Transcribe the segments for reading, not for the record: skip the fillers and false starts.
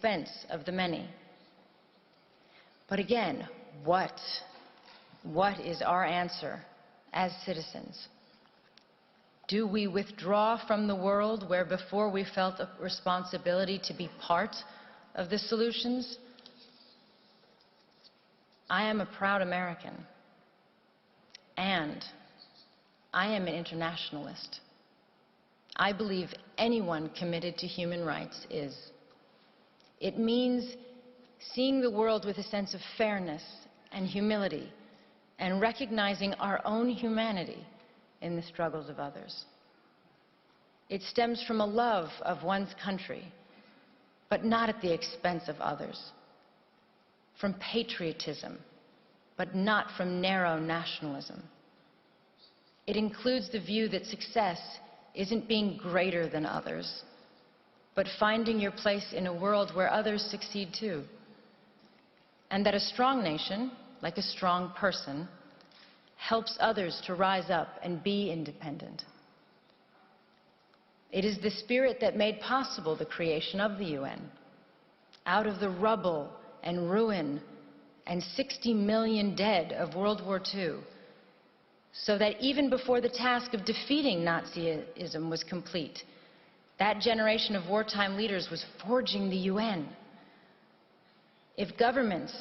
expense of the many. But again, what is our answer as citizens? Do we withdraw from the world where before we felt a responsibility to be part of the solutions? I am a proud American, and I am an internationalist. I believe anyone committed to human rights is. It means seeing the world with a sense of fairness and humility and recognizing our own humanity in the struggles of others. It stems from a love of one's country, but not at the expense of others. From patriotism, but not from narrow nationalism. It includes the view that success isn't being greater than others, but finding your place in a world where others succeed too. And that a strong nation, like a strong person, helps others to rise up and be independent. It is the spirit that made possible the creation of the UN. Out of the rubble and ruin and 60 million dead of World War II, so that even before the task of defeating Nazism was complete, that generation of wartime leaders was forging the UN. If governments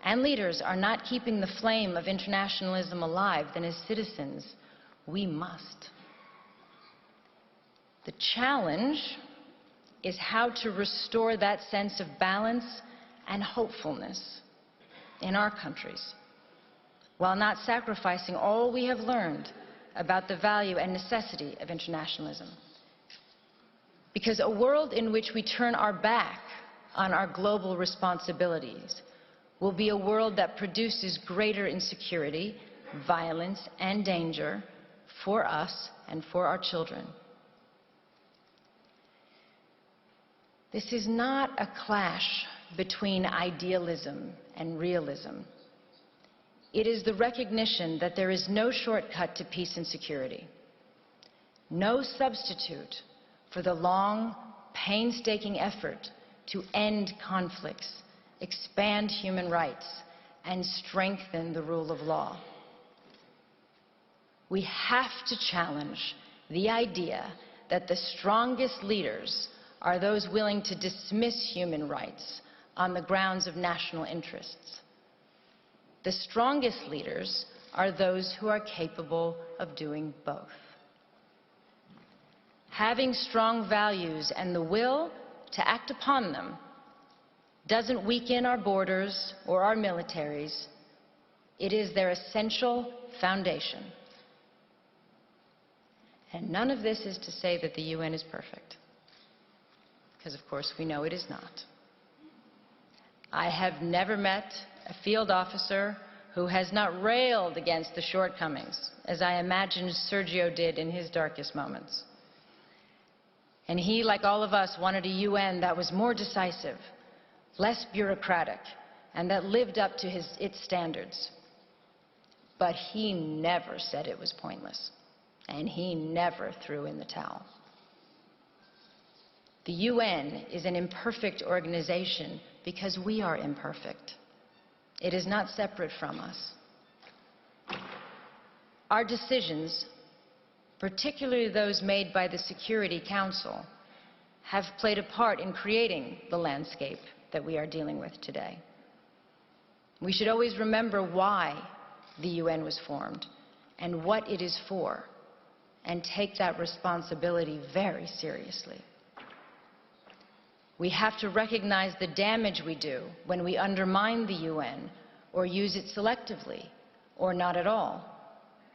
and leaders are not keeping the flame of internationalism alive, then as citizens, we must. The challenge is how to restore that sense of balance and hopefulness in our countries, while not sacrificing all we have learned about the value and necessity of internationalism. Because a world in which we turn our back on our global responsibilities will be a world that produces greater insecurity, violence, and danger for us and for our children. This is not a clash between idealism and realism. It is the recognition that there is no shortcut to peace and security, no substitute for the long, painstaking effort to end conflicts, expand human rights, and strengthen the rule of law. We have to challenge the idea that the strongest leaders are those willing to dismiss human rights on the grounds of national interests. The strongest leaders are those who are capable of doing both. Having strong values and the will to act upon them doesn't weaken our borders or our militaries. It is their essential foundation. And none of this is to say that the UN is perfect, because of course we know it is not. I have never met a field officer who has not railed against the shortcomings, as I imagine Sergio did in his darkest moments. And he, like all of us, wanted a UN that was more decisive, less bureaucratic, and that lived up to its standards. But he never said it was pointless, and he never threw in the towel. The UN is an imperfect organization because we are imperfect. It is not separate from us. Our decisions, particularly those made by the Security Council, have played a part in creating the landscape that we are dealing with today. We should always remember why the UN was formed and what it is for, and take that responsibility very seriously. We have to recognize the damage we do when we undermine the UN or use it selectively or not at all,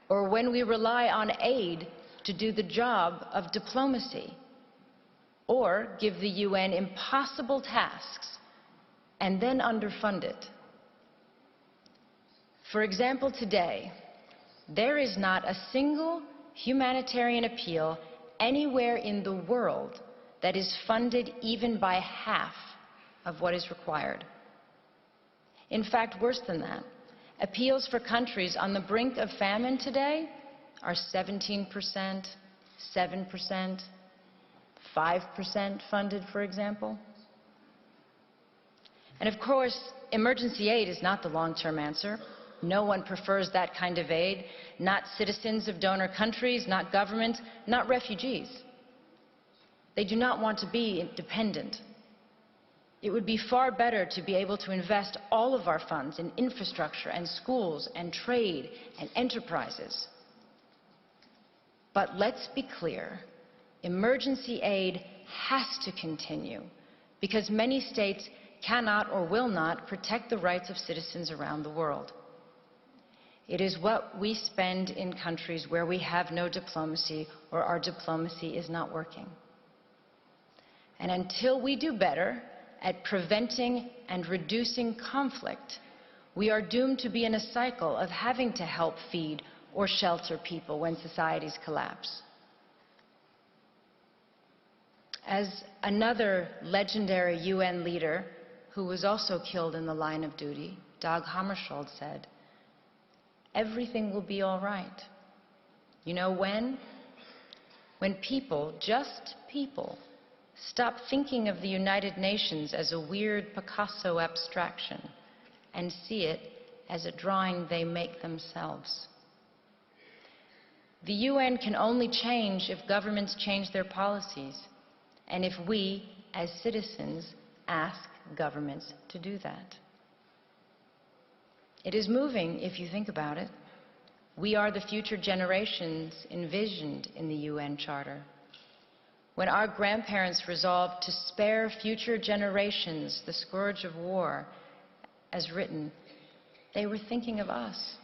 or when we rely on aid to do the job of diplomacy, or give the UN impossible tasks and then underfund it. For example, today, there is not a single humanitarian appeal anywhere in the world that is funded even by half of what is required. In fact, worse than that, appeals for countries on the brink of famine today are 17%, 7%, 5% funded, for example. And of course, emergency aid is not the long-term answer. No one prefers that kind of aid, not citizens of donor countries, not government, not refugees. They do not want to be dependent. It would be far better to be able to invest all of our funds in infrastructure and schools and trade and enterprises. But let's be clear, emergency aid has to continue because many states cannot or will not protect the rights of citizens around the world. It is what we spend in countries where we have no diplomacy or our diplomacy is not working. And until we do better at preventing and reducing conflict, we are doomed to be in a cycle of having to help feed or shelter people when societies collapse. As another legendary UN leader who was also killed in the line of duty, Dag Hammarskjöld, said, "Everything will be all right." You know when? When people, just people, stop thinking of the United Nations as a weird Picasso abstraction and see it as a drawing they make themselves. The UN can only change if governments change their policies, and if we, as citizens, ask governments to do that. It is moving if you think about it. We are the future generations envisioned in the UN Charter. When our grandparents resolved to spare future generations the scourge of war, as written, they were thinking of us.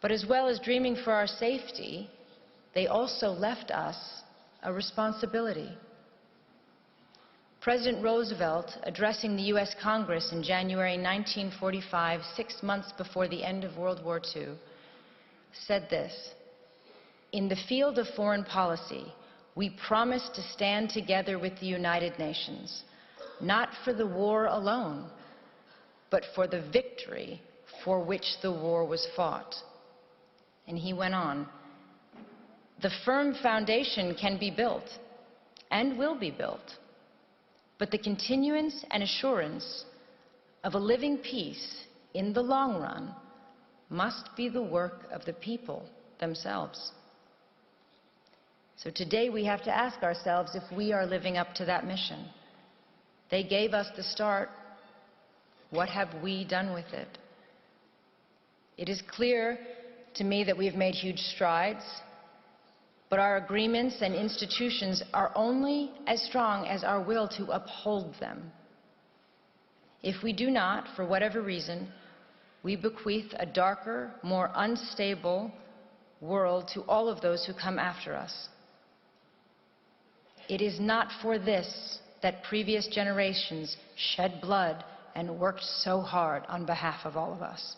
But as well as dreaming for our safety, they also left us a responsibility. President Roosevelt, addressing the U.S. Congress in January 1945, 6 months before the end of World War II, said this: "In the field of foreign policy, we promise to stand together with the United Nations, not for the war alone, but for the victory for which the war was fought." And he went on, "The firm foundation can be built and will be built, but the continuance and assurance of a living peace in the long run must be the work of the people themselves." So today we have to ask ourselves if we are living up to that mission. They gave us the start. What have we done with it? It is clear to me that we have made huge strides, but our agreements and institutions are only as strong as our will to uphold them. If we do not, for whatever reason, we bequeath a darker, more unstable world to all of those who come after us. It is not for this that previous generations shed blood and worked so hard on behalf of all of us.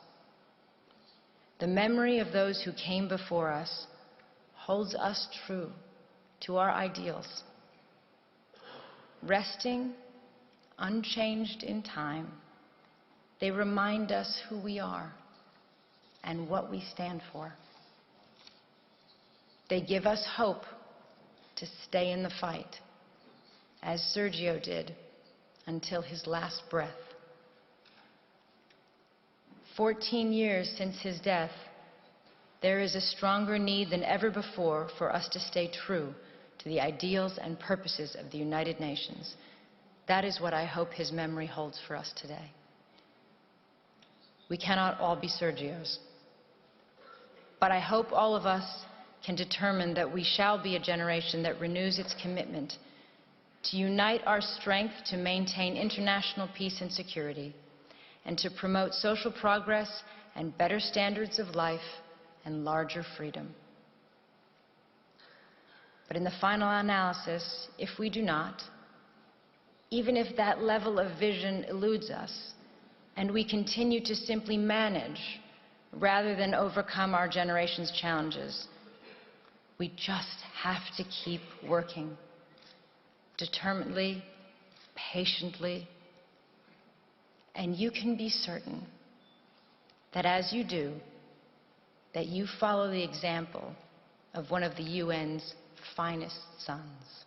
The memory of those who came before us holds us true to our ideals. Resting, unchanged in time, they remind us who we are and what we stand for. They give us hope to stay in the fight, as Sergio did until his last breath. 14 years since his death, there is a stronger need than ever before for us to stay true to the ideals and purposes of the United Nations. That is what I hope his memory holds for us today. We cannot all be Sergios, but I hope all of us can determine that we shall be a generation that renews its commitment to unite our strength to maintain international peace and security, and to promote social progress and better standards of life and larger freedom. But in the final analysis, if we do not, even if that level of vision eludes us, and we continue to simply manage rather than overcome our generation's challenges, we just have to keep working determinedly, patiently, and you can be certain that as you do, that you follow the example of one of the UN's finest sons.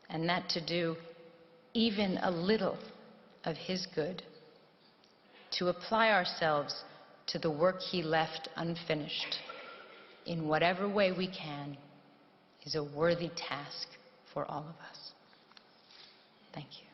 And that to do even a little of his good, to apply ourselves to the work he left unfinished, in whatever way we can, is a worthy task for all of us. Thank you.